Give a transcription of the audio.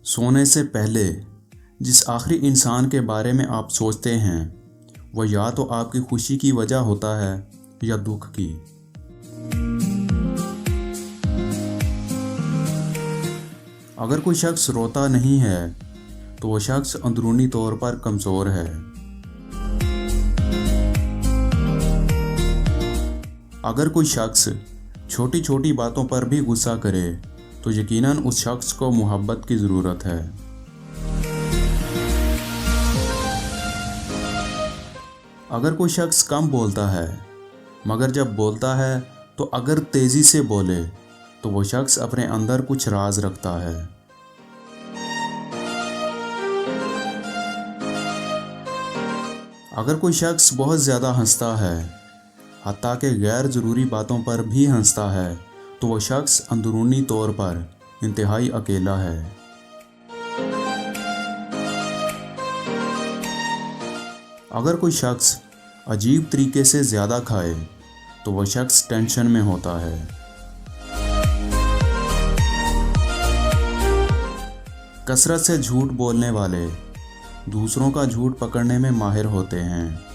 सोने से पहले जिस आखिरी इंसान के बारे में आप सोचते हैं वह या तो आपकी खुशी की वजह होता है या दुख की। अगर कोई शख्स रोता नहीं है तो वह शख्स अंदरूनी तौर पर कमज़ोर है। अगर कोई शख्स छोटी छोटी बातों पर भी गुस्सा करे तो यकीनन उस शख्स को मोहब्बत की ज़रूरत है। अगर कोई शख्स कम बोलता है मगर जब बोलता है तो अगर तेज़ी से बोले तो वो शख्स अपने अंदर कुछ राज रखता है। अगर कोई शख्स बहुत ज़्यादा हंसता है, हत्ता कि गैर ज़रूरी बातों पर भी हंसता है, तो वो शख्स अंदरूनी तौर पर इंतहाई अकेला है। अगर कोई शख्स अजीब तरीके से ज़्यादा खाए तो वह शख्स टेंशन में होता है। कसरत से झूठ बोलने वाले दूसरों का झूठ पकड़ने में माहिर होते हैं।